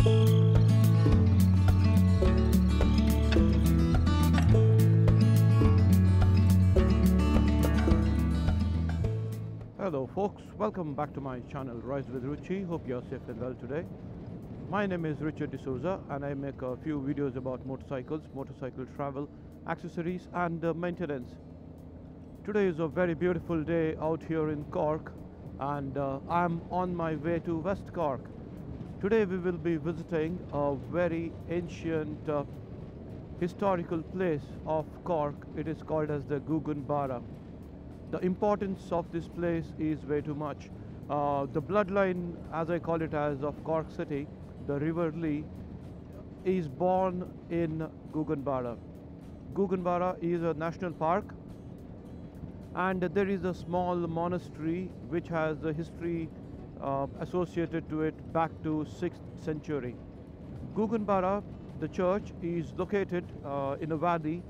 Hello folks, welcome back to my channel Rise with Ruchi. Hope you are safe and well today. My name is Richard D'Souza and I make a few videos about motorcycles, motorcycle travel, accessories and maintenance. Today is a very beautiful day out here in Cork and I'm on my way to West Cork. Today we will be visiting a very ancient historical place of Cork. It is called as the Gougane Barra. The importance of this place is way too much. The bloodline, as I call it as, of Cork City, the River Lee, is born in Gougane Barra. Gougane Barra is a national park and there is a small monastery which has a history associated to it back to 6th century. Gougane Barra, the church, is located in a valley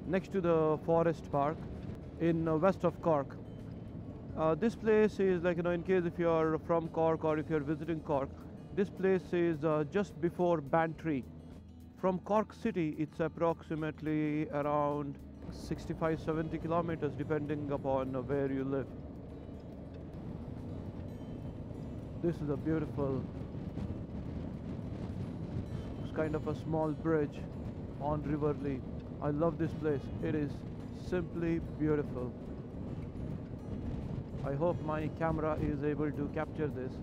next to the forest park in west of Cork. This place is like, in case if you're from Cork or if you're visiting Cork, this place is just before Bantry. From Cork City, it's approximately around 65-70 kilometers depending upon where you live. This is a beautiful, it's kind of a small bridge on River Lee. I love this place. It is simply beautiful. I hope my camera is able to capture this.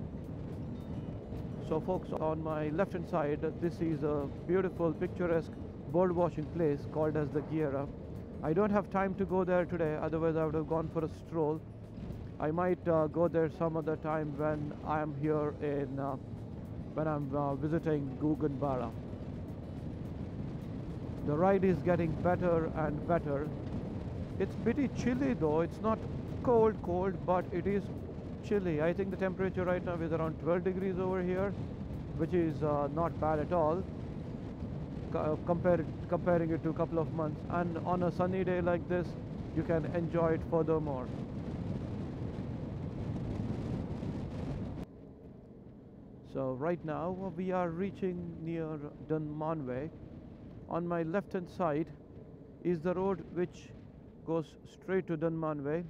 So folks, on my left hand side, this is a beautiful picturesque bird watching place called as the Gira. I don't have time to go there today, otherwise I would have gone for a stroll. I might go there some other time when I am here in when I'm visiting Gougane Barra. The ride is getting better and better. It's pretty chilly though. It's not cold, but it is chilly. I think the temperature right now is around 12 degrees over here, which is not bad at all comparing it to a couple of months. And on a sunny day like this, you can enjoy it furthermore. So right now we are reaching near Dunmanway. On my left hand side is the road which goes straight to Dunmanway,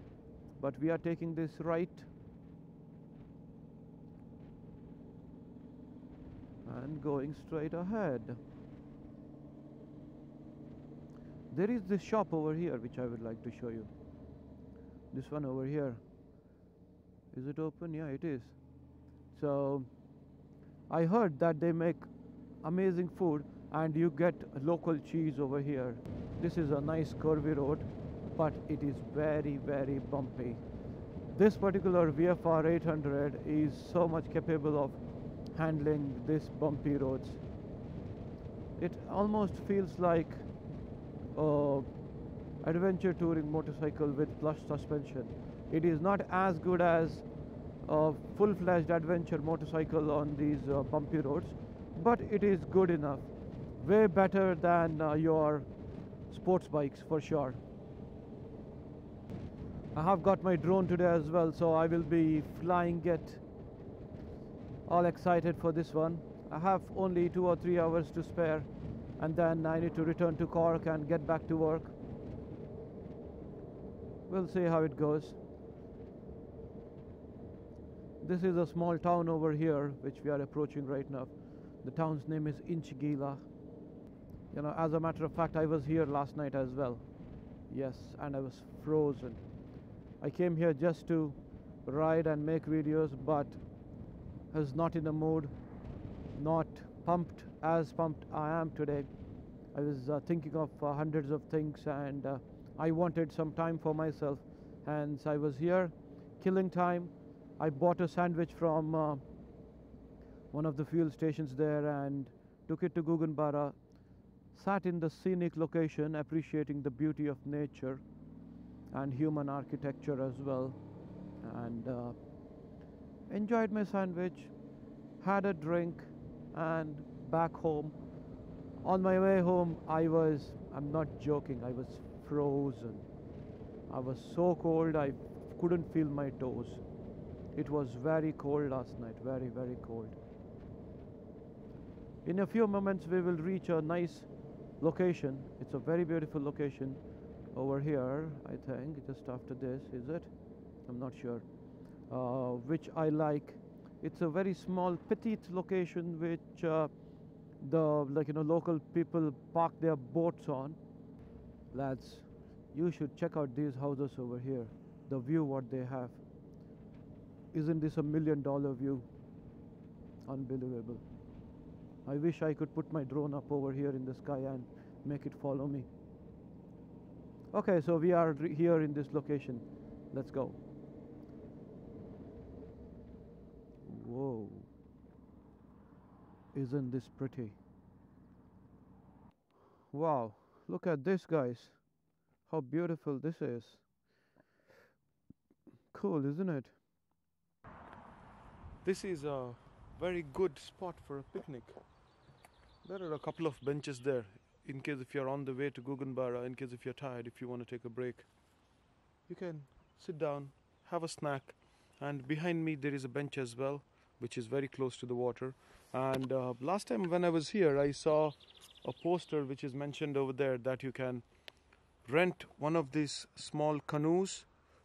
but we are taking this right and going straight ahead. There is this shop over here which I would like to show you. This one over here. Is it open? Yeah, it is. So I heard that they make amazing food and you get local cheese over here. This is a nice curvy road, but it is very, very bumpy. This particular VFR 800 is so much capable of handling these bumpy roads. It almost feels like adventure touring motorcycle with plush suspension. It is not as good as a full-fledged adventure motorcycle on these bumpy roads, but it is good enough. Way better than your sports bikes for sure. I have got my drone today as well, so I will be flying it. All excited for this one. I have only 2 or 3 hours to spare and then I need to return to Cork and get back to work. We'll see how it goes. This is a small town over here which we are approaching right now. The town's name is Inchgila. As a matter of fact, I was here last night as well. Yes, and I was frozen. I came here just to ride and make videos, but I was not in the mood, not pumped as pumped I am today. I was thinking of hundreds of things and I wanted some time for myself. Hence I was here killing time. I bought a sandwich from one of the fuel stations there and took it to Gougane Barra. Sat in the scenic location, appreciating the beauty of nature and human architecture as well, and enjoyed my sandwich, had a drink, and back home. On my way home, I'm not joking, I was frozen. I was so cold, I couldn't feel my toes. It was very cold last night, very, very cold. In a few moments we will reach a nice location. It's a very beautiful location over here, I think, just after this, is it? I'm not sure. Which I like. It's a very small, petite location which the local people park their boats on. Lads, you should check out these houses over here. The view what they have. Isn't this $1 million view? Unbelievable. I wish I could put my drone up over here in the sky and make it follow me. Okay, so we are here in this location. Let's go. Whoa. Isn't this pretty? Wow, look at this, guys. How beautiful this is. Cool, isn't it? This is a very good spot for a picnic. There are a couple of benches there in case if you're on the way to Gougane Barra, in case if you're tired, if you want to take a break. You can sit down, have a snack, and behind me there is a bench as well, which is very close to the water. And last time when I was here, I saw a poster which is mentioned over there that you can rent one of these small canoes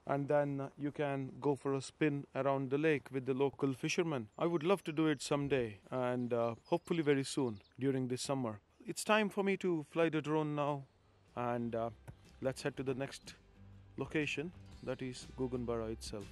and then you can go for a spin around the lake with the local fishermen. I would love to do it someday, and hopefully very soon during this summer. It's time for me to fly the drone now, and let's head to the next location, that is Gougane Barra itself.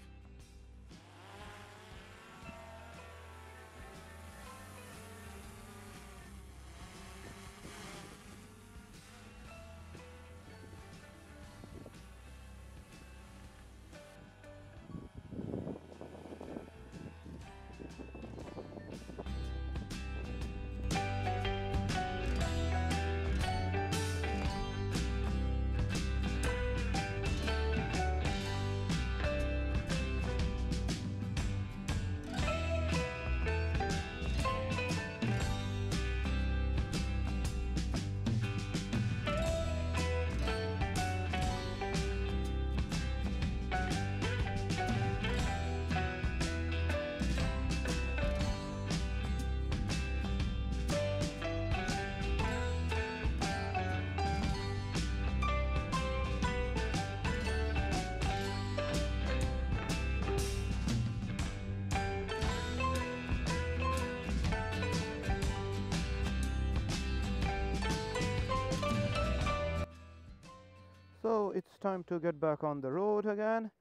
So it's time to get back on the road again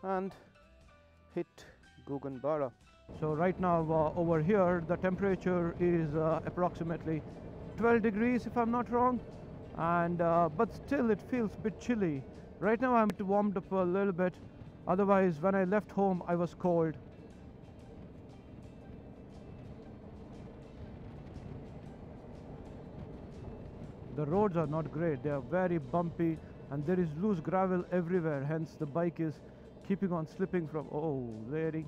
and hit Gougane Barra. So right now over here the temperature is approximately 12 degrees if I'm not wrong, and but still it feels a bit chilly. Right now I'm warmed up a little bit, otherwise when I left home I was cold. The roads are not great, they are very bumpy and there is loose gravel everywhere, hence the bike is keeping on slipping from, oh lady.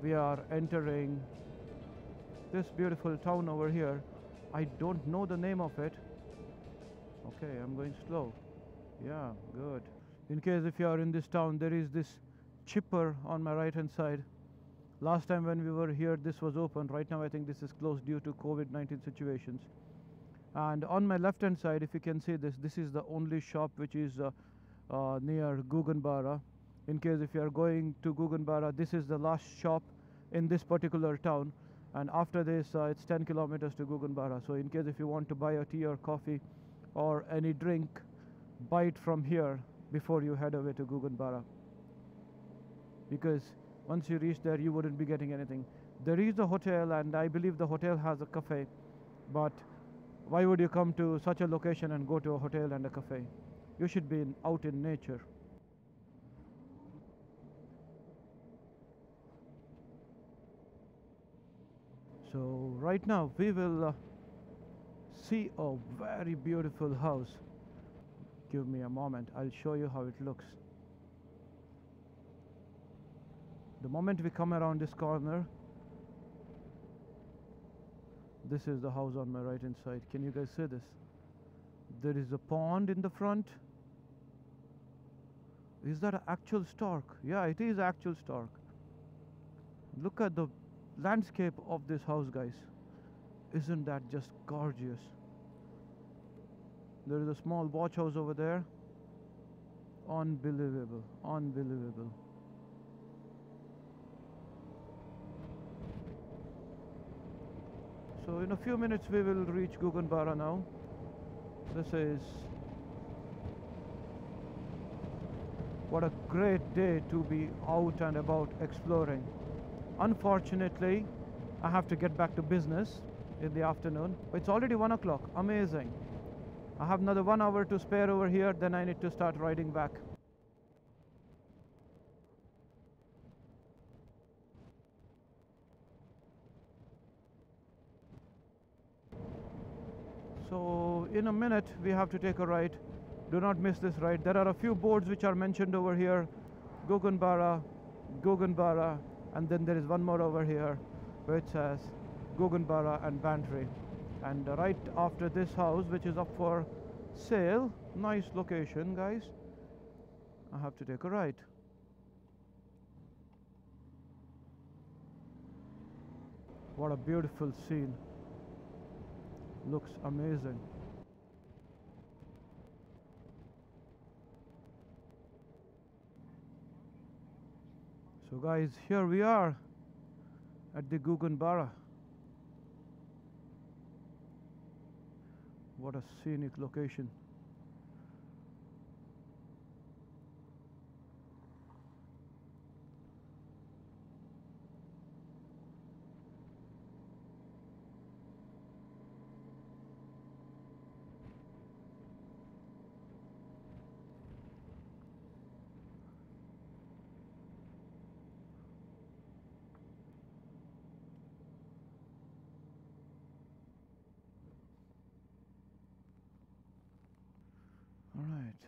We are entering this beautiful town over here. I don't know the name of it. Okay, I'm going slow. Yeah, good. In case if you are in this town, there is this chipper on my right hand side. Last time when we were here, this was open. Right now I think this is closed due to COVID-19 situations. And on my left hand side, if you can see this, this is the only shop which is near Gougane Barra. In case if you are going to Gougane Barra, this is the last shop in this particular town, and after this it's 10 kilometers to Gougane Barra. So in case if you want to buy a tea or coffee or any drink, buy it from here before you head away to Gougane Barra, because once you reach there you wouldn't be getting anything. There is a hotel and I believe the hotel has a cafe, but why would you come to such a location and go to a hotel and a cafe? You should be out in nature. So right now we will see a very beautiful house. Give me a moment, I'll show you how it looks. The moment we come around this corner, this is the house on my right hand side. Can you guys see this? There is a pond in the front. Is that an actual stork? Yeah, it is actual stork. Look at the landscape of this house, guys. Isn't that just gorgeous? There is a small watch house over there. Unbelievable, unbelievable. So in a few minutes we will reach Gougane Barra now. This is what a great day to be out and about exploring. Unfortunately, I have to get back to business in the afternoon. It's already 1 o'clock. Amazing. I have another 1 hour to spare over here, then I need to start riding back. So in a minute we have to take a ride. Do not miss this ride. There are a few boards which are mentioned over here. Gougane Barra, and then there is one more over here where it says Gougane Barra and Bantry. And right after this house, which is up for sale, nice location, guys, I have to take a ride. What a beautiful scene. Looks amazing. So guys, here we are at the Gougane Barra. What a scenic location. All right,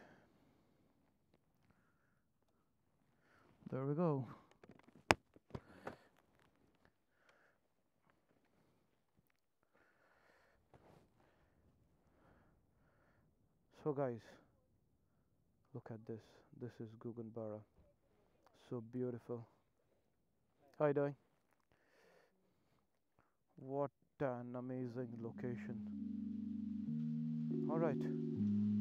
there we go. So guys, look at this. This is Gougane Barra. So beautiful. Hi, Dai. What an amazing location. All right.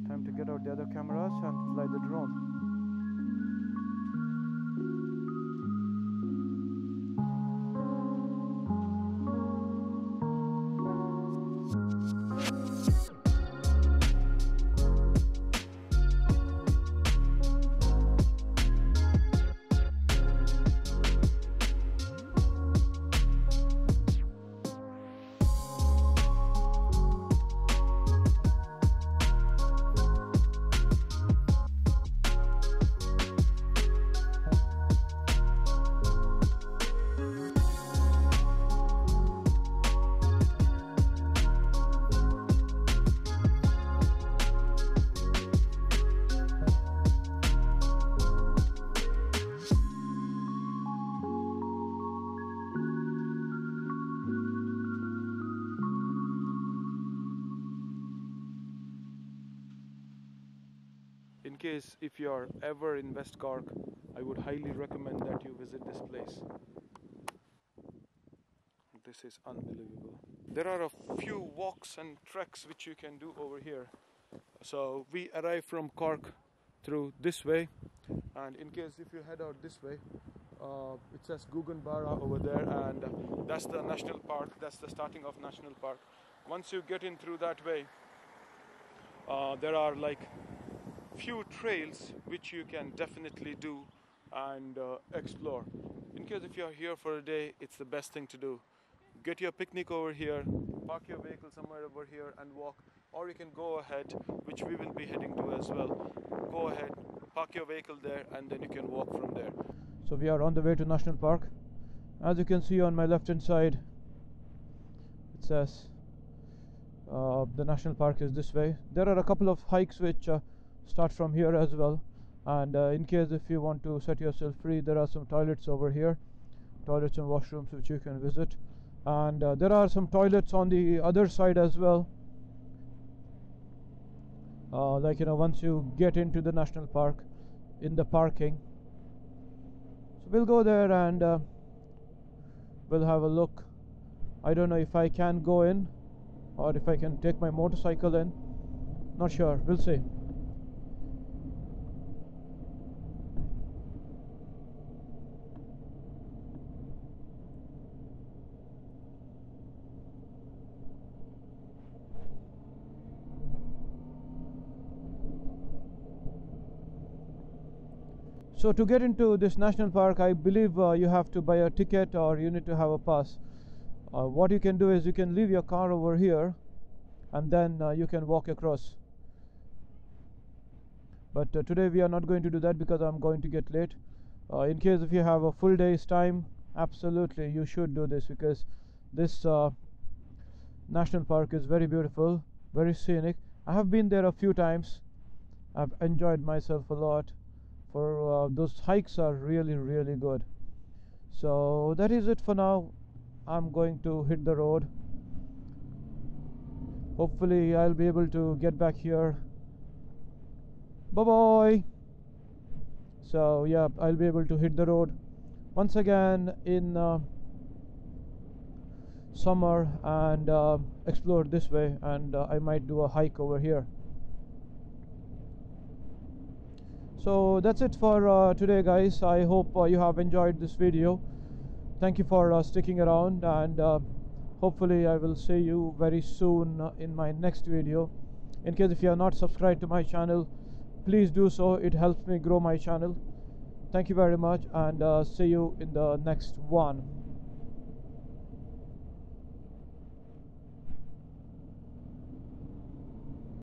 Time to get out the other cameras and fly the drone. In case if you are ever in West Cork, I would highly recommend that you visit this place. This is unbelievable. There are a few walks and treks which you can do over here. So we arrive from Cork through this way, and in case if you head out this way, it says Gougane Barra over there, and that's the national park. That's the starting of national park. Once you get in through that way, there are like few trails which you can definitely do and explore. In case if you are here for a day, it's the best thing to do. Get your picnic over here, park your vehicle somewhere over here and walk, or you can go ahead, which we will be heading to as well. Go ahead, park your vehicle there, and then you can walk from there. So we are on the way to National Park. As you can see on my left hand side, it says the National Park is this way. There are a couple of hikes which start from here as well. And in case if you want to set yourself free, there are some toilets over here, toilets and washrooms which you can visit. And there are some toilets on the other side as well, like once you get into the national park, in the parking. So we'll go there and we'll have a look. I don't know if I can go in or if I can take my motorcycle in, not sure, we'll see. So to get into this national park, I believe you have to buy a ticket or you need to have a pass. What you can do is you can leave your car over here and then you can walk across. But today we are not going to do that because I'm going to get late. In case if you have a full day's time, absolutely you should do this, because this national park is very beautiful, very scenic. I have been there a few times. I've enjoyed myself a lot. For those hikes are really good. So that is it for now. I'm going to hit the road. Hopefully I'll be able to get back here. Bye bye. So yeah, I'll be able to hit the road once again in summer and explore this way, and I might do a hike over here. So that's it for today, guys. I hope you have enjoyed this video. Thank you for sticking around, and hopefully I will see you very soon in my next video. In case if you are not subscribed to my channel, please do so. It helps me grow my channel. Thank you very much, and see you in the next one.